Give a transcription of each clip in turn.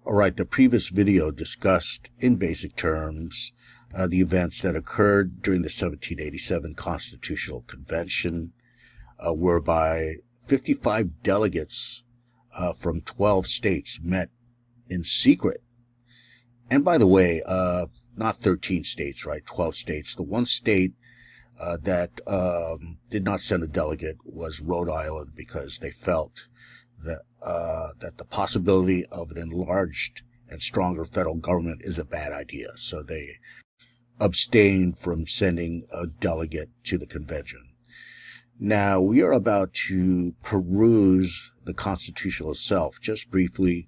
All right, the previous video discussed in basic terms the events that occurred during the 1787 Constitutional Convention, whereby 55 delegates from 12 states met in secret. And by the way, not 13 states, right? 12 states. The one state that did not send a delegate was Rhode Island, because they felt that the possibility of an enlarged and stronger federal government is a bad idea. So they abstained from sending a delegate to the convention. Now, we are about to peruse the Constitution itself just briefly,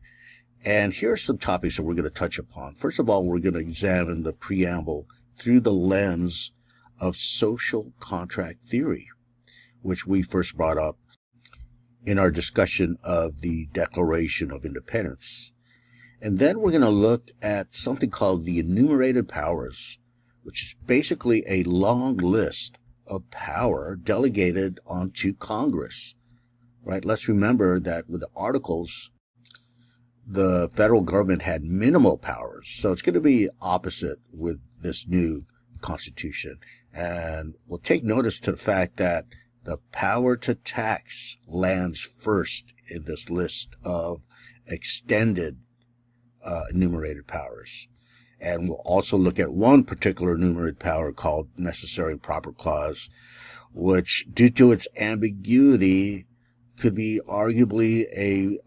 and here are some topics that we're going to touch upon. First of all, we're going to examine the preamble through the lens of social contract theory, which we first brought up in our discussion of the Declaration of Independence. And then we're going to look at something called the enumerated powers, which is basically a long list of power delegated onto Congress, right? Let's remember that with the Articles, the federal government had minimal powers. So it's going to be opposite with this new Constitution. And we'll take notice to the fact that the power to tax lands first in this list of extended enumerated powers. And we'll also look at one particular enumerated power called necessary and proper clause, which, due to its ambiguity, could be arguably a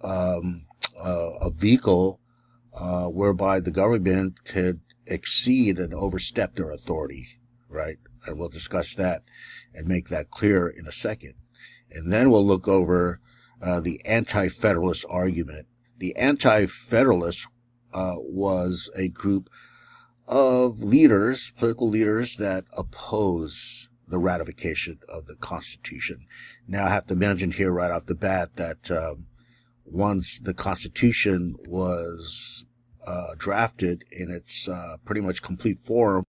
vehicle whereby the government could exceed and overstep their authority, right? And we'll discuss that and make that clear in a second. And then we'll look over the Anti-Federalist argument. The Anti-Federalists was a group of leaders, political leaders, that oppose the ratification of the Constitution. Now, I have to mention here right off the bat that once the Constitution was drafted in its pretty much complete form,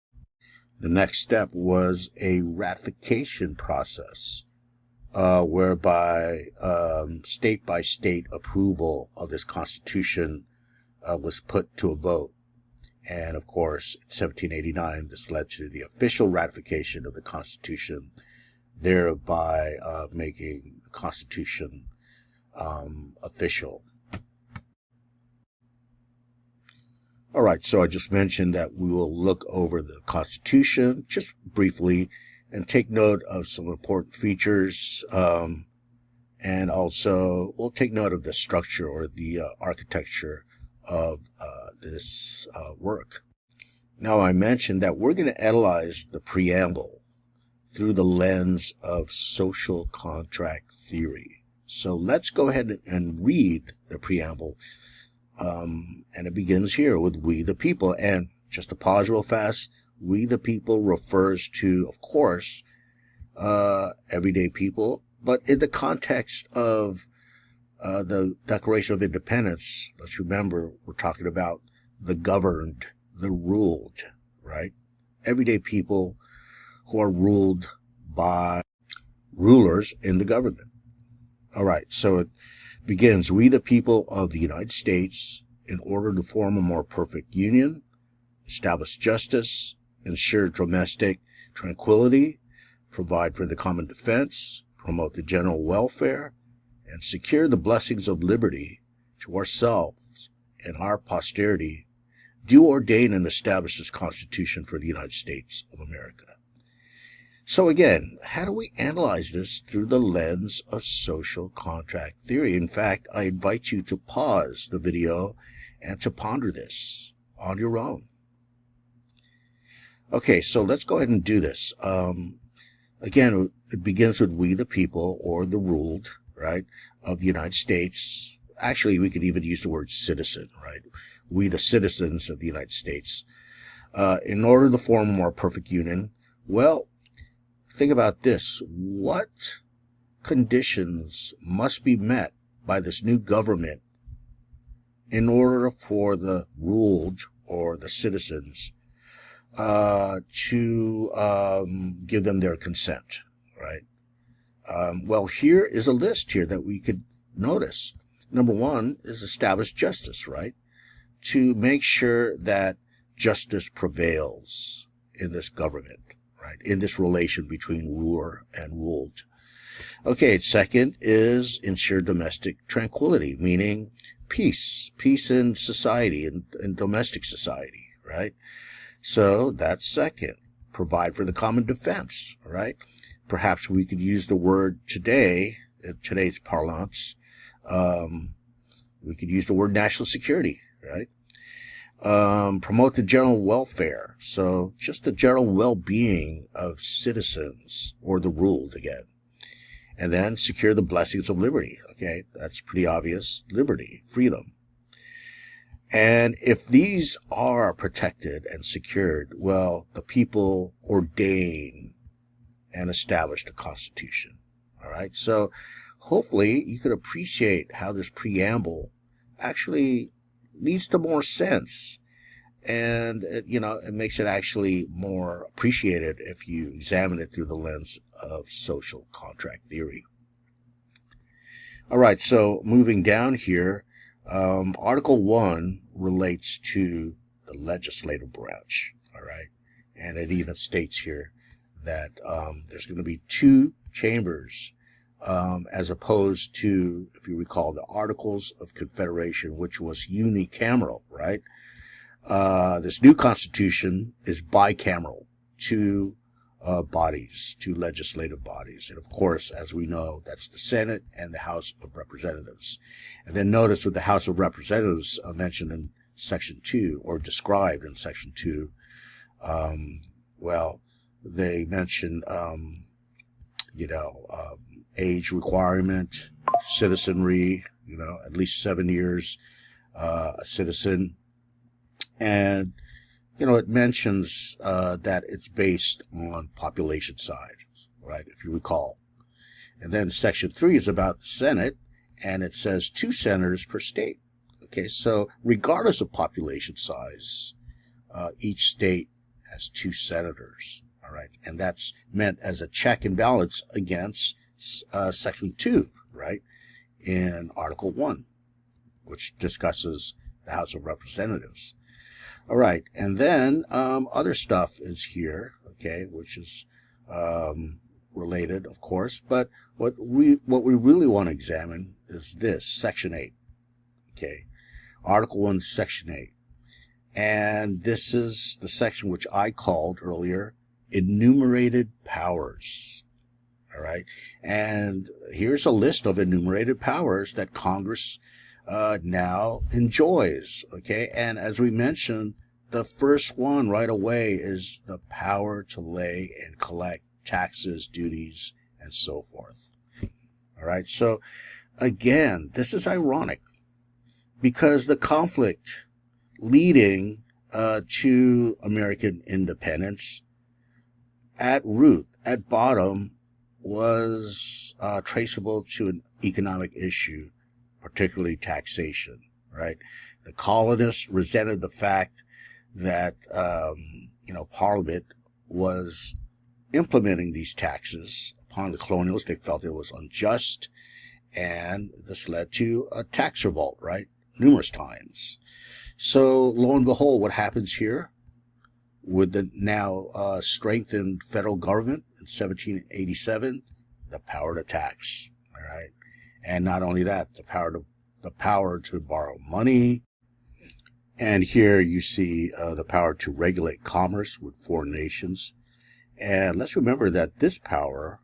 the next step was a ratification process, whereby state by state approval of this Constitution was put to a vote. And of course, in 1789, this led to the official ratification of the Constitution, thereby making the Constitution official. All right, so I just mentioned that we will look over the Constitution just briefly and take note of some important features, and also we'll take note of the structure or the architecture of this work. Now, I mentioned that we're going to analyze the preamble through the lens of social contract theory. So let's go ahead and read the preamble. And it begins here with "we the people." And just to pause real fast, "we the people" refers to, of course, everyday people. But in the context of the Declaration of Independence, let's remember we're talking about the governed, the ruled, right? Everyday people who are ruled by rulers in the government. All right, so it begins, "We the people of the United States, in order to form a more perfect union, establish justice, ensure domestic tranquility, provide for the common defense, promote the general welfare, and secure the blessings of liberty to ourselves and our posterity, do ordain and establish this Constitution for the United States of America." So again, how do we analyze this through the lens of social contract theory? In fact, I invite you to pause the video and to ponder this on your own. Okay, so let's go ahead and do this. Again, it begins with "we the people," or the ruled, right, of the United States. Actually, we could even use the word citizen, right? "We the citizens of the United States, in order to form a more perfect union." Well, think about this. What conditions must be met by this new government in order for the ruled, or the citizens, to give them their consent, right? Well, here is a list here that we could notice. Number one is establish justice, right? to make sure that justice prevails in this government, right? In this relation between ruler and ruled. Okay, second is ensure domestic tranquility, meaning peace in society, in domestic society, right? So that's second. Provide for the common defense, right? Perhaps we could use the word today, in today's parlance, we could use the word national security, right? Promote the general welfare. So just the general well-being of citizens or the ruled again. And then secure the blessings of liberty. Okay, that's pretty obvious. Liberty, freedom. And if these are protected and secured, well, the people ordain and establish the Constitution. All right, so hopefully you could appreciate how this preamble actually leads to more sense. And, it makes it actually more appreciated if you examine it through the lens of social contract theory. All right, so moving down here, Article 1 relates to the legislative branch, all right? And it even states here that there's going to be two chambers as opposed to, if you recall, the Articles of Confederation, which was unicameral, right? This new Constitution is bicameral, two bodies, two legislative bodies. And of course, as we know, that's the Senate and the House of Representatives. And then notice with the House of Representatives mentioned in Section 2, or described in Section 2, they mention, age requirement, citizenry, at least 7 years a citizen. And, it mentions that it's based on population size, right, if you recall. And then Section 3 is about the Senate, and it says 2 senators per state. Okay, so regardless of population size, each state has 2 senators, all right? And that's meant as a check and balance against Section 2, right, in Article 1, which discusses the House of Representatives. All right, and then other stuff is here, okay, which is related, of course. But what we really want to examine is this, Section 8, okay, Article 1, Section 8. And this is the section which I called earlier enumerated powers, all right? And here's a list of enumerated powers that Congress now enjoys, okay? And as we mentioned, the first one right away is the power to lay and collect taxes, duties, and so forth. All right, so again, this is ironic because the conflict leading to American independence at root, at bottom, was traceable to an economic issue, particularly taxation, right? The colonists resented the fact that, Parliament was implementing these taxes upon the colonials. They felt it was unjust, and this led to a tax revolt, right? Numerous times. So, lo and behold, what happens here with the now strengthened federal government in 1787? The power to tax, all right? And not only that, the power to borrow money. And here you see the power to regulate commerce with foreign nations. And let's remember that this power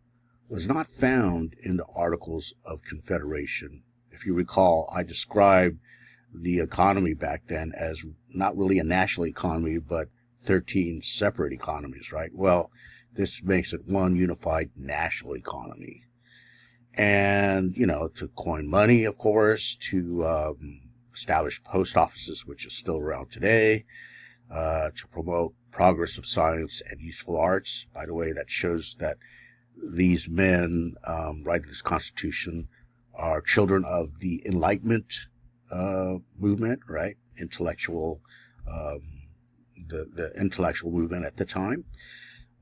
was not found in the Articles of Confederation. If you recall, I described the economy back then as not really a national economy, but 13 separate economies, right? Well, this makes it one unified national economy. And, to coin money, of course, to establish post offices, which is still around today, to promote progress of science and useful arts. By the way, that shows that these men writing this Constitution are children of the Enlightenment movement, right? Intellectual, the intellectual movement at the time.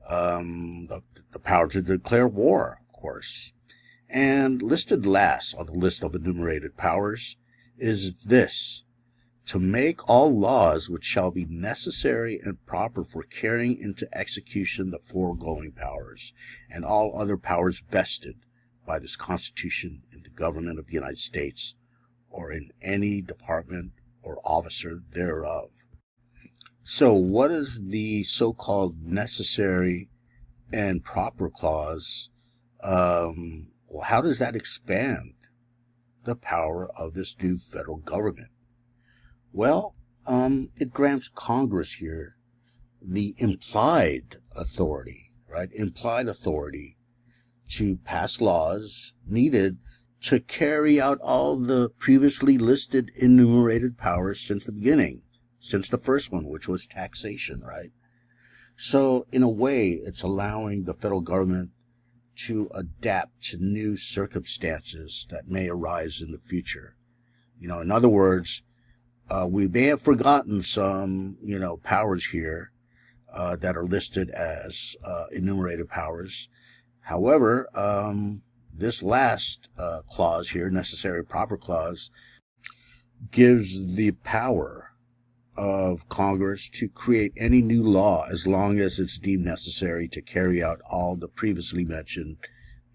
The power to declare war, of course. And listed last on the list of enumerated powers is this, to make all laws which shall be necessary and proper for carrying into execution the foregoing powers, and all other powers vested by this Constitution in the government of the United States, or in any department or officer thereof. So what is the so-called necessary and proper clause? Well, how does that expand the power of this new federal government? Well, it grants Congress here the implied authority, right? Implied authority to pass laws needed to carry out all the previously listed enumerated powers since the beginning, since the first one, which was taxation, right? So in a way, it's allowing the federal government to adapt to new circumstances that may arise in the future. In other words, we may have forgotten some, powers here that are listed as enumerated powers. However, this last clause here, necessary proper clause, gives the power of Congress to create any new law as long as it's deemed necessary to carry out all the previously mentioned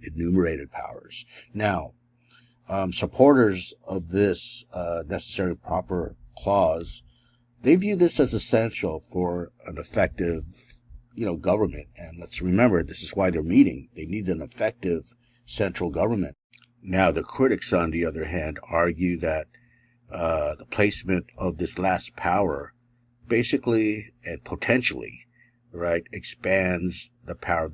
enumerated powers. Now, supporters of this necessary proper clause, they view this as essential for an effective, government. And let's remember, this is why they're meeting. They need an effective central government. Now, the critics, on the other hand, argue that the placement of this last power basically and potentially, right, expands the power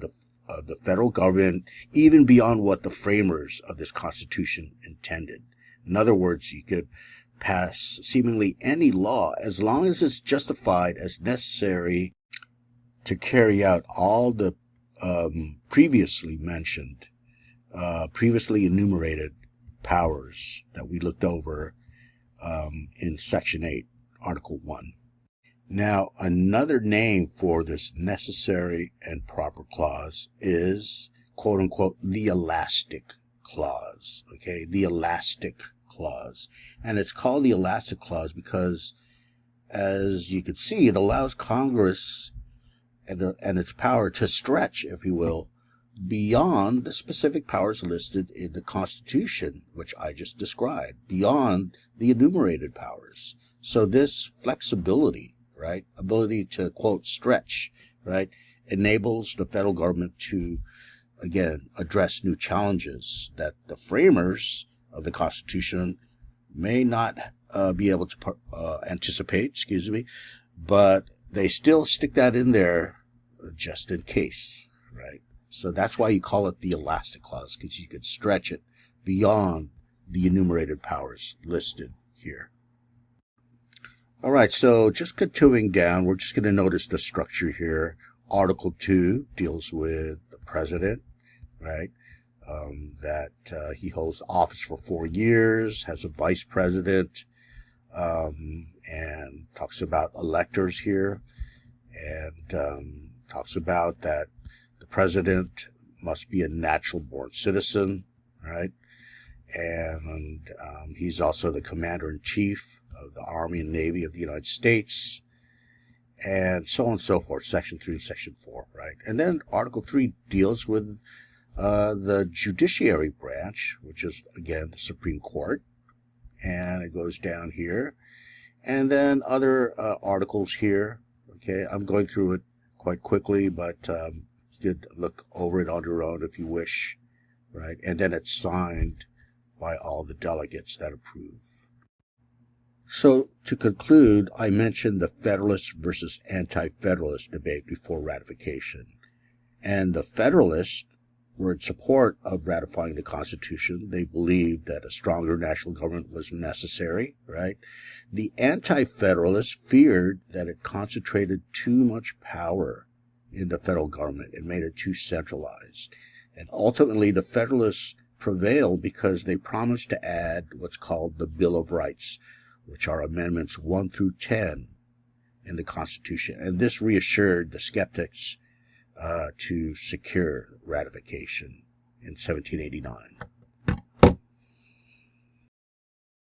of the federal government even beyond what the framers of this Constitution intended. In other words, you could pass seemingly any law as long as it's justified as necessary to carry out all the previously mentioned, previously enumerated powers that we looked over in Section 8, Article 1. Now, another name for this necessary and proper clause is, quote unquote, the elastic clause. Okay, the elastic clause. And it's called the elastic clause because, as you can see, it allows Congress and its power to stretch, if you will, beyond the specific powers listed in the Constitution, which I just described, beyond the enumerated powers. So this flexibility, right, ability to, quote, stretch, right, enables the federal government to, again, address new challenges that the framers of the Constitution may not be able to anticipate, but they still stick that in there just in case, right? So that's why you call it the elastic clause, because you could stretch it beyond the enumerated powers listed here. All right, so just continuing down, we're just going to notice the structure here. Article 2 deals with the president, right? That he holds office for 4 years, has a vice president, and talks about electors here, and talks about that the president must be a natural-born citizen, right? And he's also the commander-in-chief of the Army and Navy of the United States, and so on and so forth, Section 3 and Section 4, right? And then Article 3 deals with the judiciary branch, which is, again, the Supreme Court, and it goes down here. And then other articles here, okay? I'm going through it quite quickly, but you could look over it on your own if you wish, right? And then it's signed by all the delegates that approve. So to conclude, I mentioned the Federalist versus Anti-Federalist debate before ratification. And the Federalists were in support of ratifying the Constitution. They believed that a stronger national government was necessary, right? The Anti-Federalists feared that it concentrated too much power in the federal government. It made it too centralized. And ultimately, the Federalists prevailed because they promised to add what's called the Bill of Rights, which are Amendments 1 through 10 in the Constitution. And this reassured the skeptics to secure ratification in 1789.